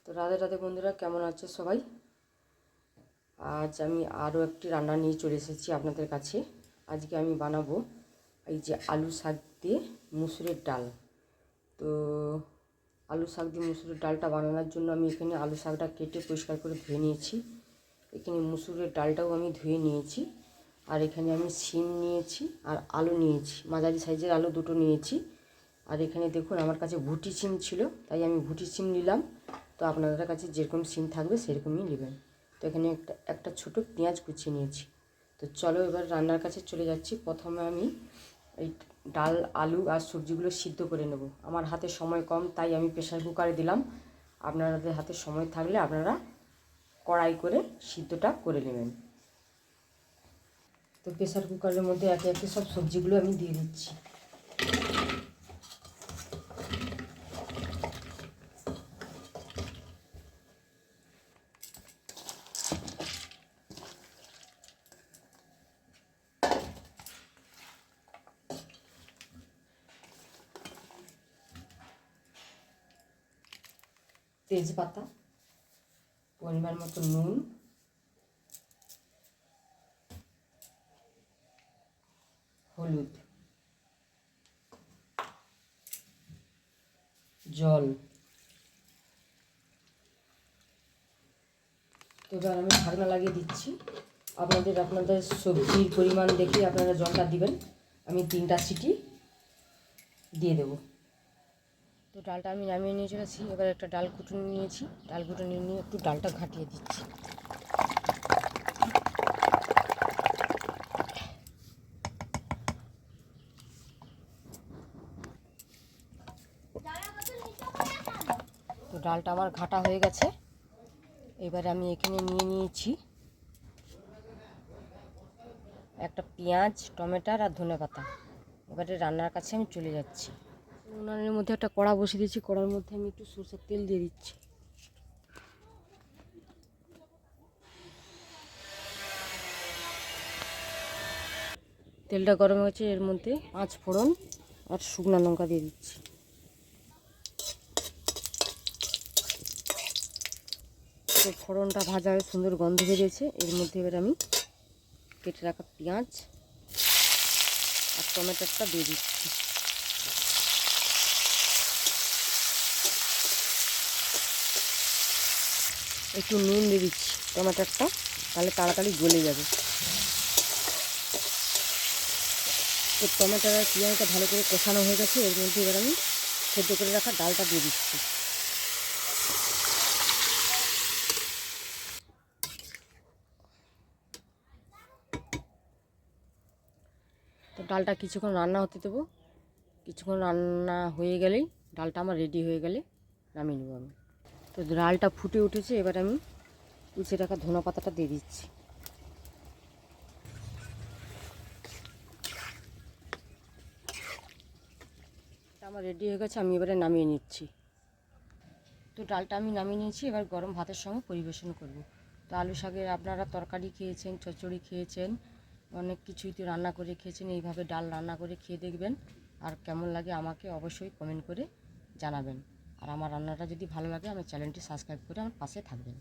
তো রাধে রাধে বন্ধুরা, কেমন আছে সবাই? আজ আমি আরও একটি রান্না নিয়ে চলে এসেছি আপনাদের কাছে। আজকে আমি বানাবো এই যে আলু শাক দিয়ে মুসুরের ডাল। তো আলু শাক দিয়ে মুসুরের ডালটা বানানোর জন্য আমি এখানে আলু শাকটা কেটে পরিষ্কার করে ধুয়ে নিয়েছি। এখানে মুসুরের ডালটাও আমি ধুয়ে নিয়েছি। আর এখানে আমি শিম নিয়েছি আর আলু নিয়েছি, মাঝারি সাইজের আলু দুটো নিয়েছি। আর এখানে দেখুন আমার কাছে ভুটি সিম ছিল, তাই আমি ভুটি সিম নিলাম। তো আপনাদের কাছে যেরকম সিম থাকবে সেরকমই নেবেন। তো এখানে একটা ছোটো পেঁয়াজ কুচিয়ে নিয়েছি। তো চলো এবার রান্নার কাছে চলে যাচ্ছি। প্রথমে আমি এই ডাল, আলু আর সবজিগুলো সিদ্ধ করে নেব। আমার হাতে সময় কম, তাই আমি প্রেসার কুকারে দিলাম। আপনাদের হাতে সময় থাকলে আপনারা কড়াই করে সিদ্ধটা করে নেবেন। তো প্রেসার কুকারের মধ্যে একে একে সব সবজিগুলো আমি দিয়ে দিচ্ছি। তেজপাতা, পরিমাণ মতো নুন, হলুদ, জল। তো এবার আমি ঢাকনা লাগিয়ে দিচ্ছি। আপনাদের সবজির পরিমাণ দেখে আপনারা জলটা দিবেন। আমি 3টা সিটি দিয়ে দেব। তো ডালটা আমি নামিয়ে নিয়ে চলেছি। এবার একটা ডাল কুটুনি নিয়েছি, ডাল কুটুনি নিয়ে একটু ডালটা ঘাটিয়ে দিচ্ছি। তো ডালটা আমার ঘাটা হয়ে গেছে। এবার আমি এখানে নিয়ে নিয়েছি একটা পেঁয়াজ, টমেটো আর ধনেপাতা। এবারে রান্নার কাছে আমি চলে যাচ্ছি। উনানের মধ্যে একটা কড়া বসিয়ে দিয়েছি। কড়ার মধ্যে আমি একটু সরষের তেল দিয়ে দিচ্ছি। তেলটা গরম হয়েছে, এর মধ্যে 5 ফোড়ন আর শুকনো লঙ্কা দিয়ে দিচ্ছি। তো ফোড়নটা ভাজা হয়ে সুন্দর গন্ধ বেরিয়েছে। এর মধ্যে এবার আমি কেটে রাখা পেঁয়াজ আর টমেটোটা দিয়ে দিচ্ছি। একটু নুন দিয়ে দিচ্ছি টমেটোটা, তাহলে তাড়াতাড়ি গলে যাবে। তো টমেটো আর পেঁয়াজটা ভালো করে কষানো হয়ে গেছে। এর মধ্যে এবার আমি সেদ্ধ করে রাখা ডালটা দিয়ে দিচ্ছি। তো ডালটা কিছুক্ষণ রান্না হতে দেবো। কিছুক্ষণ রান্না হয়ে গেলেই, ডালটা আমার রেডি হয়ে গেলে নামিয়ে নেব আমি। তো ডালটা ফুটে উঠেছে। এবার আমি কুচিয়ে রাখা ধনেপাতাটা দিয়ে দিচ্ছি। আমার রেডি হয়ে গেছে, আমি এবারে নামিয়ে নিচ্ছি। তো ডালটা আমি নামিয়ে নিয়েছি। এবার গরম ভাতের সঙ্গে পরিবেশন করব। তো আলু শাকের আপনারা তরকারি খেয়েছেন, চচ্চড়ি খেয়েছেন, অনেক কিছুই তো রান্না করে খেয়েছেন। এইভাবে ডাল রান্না করে খেয়ে দেখবেন, আর কেমন লাগে আমাকে অবশ্যই কমেন্ট করে জানাবেন। আর আমার রান্নাটা যদি ভালো লাগে, আমার চ্যানেলটি সাবস্ক্রাইব করে আমার পাশে থাকবেন।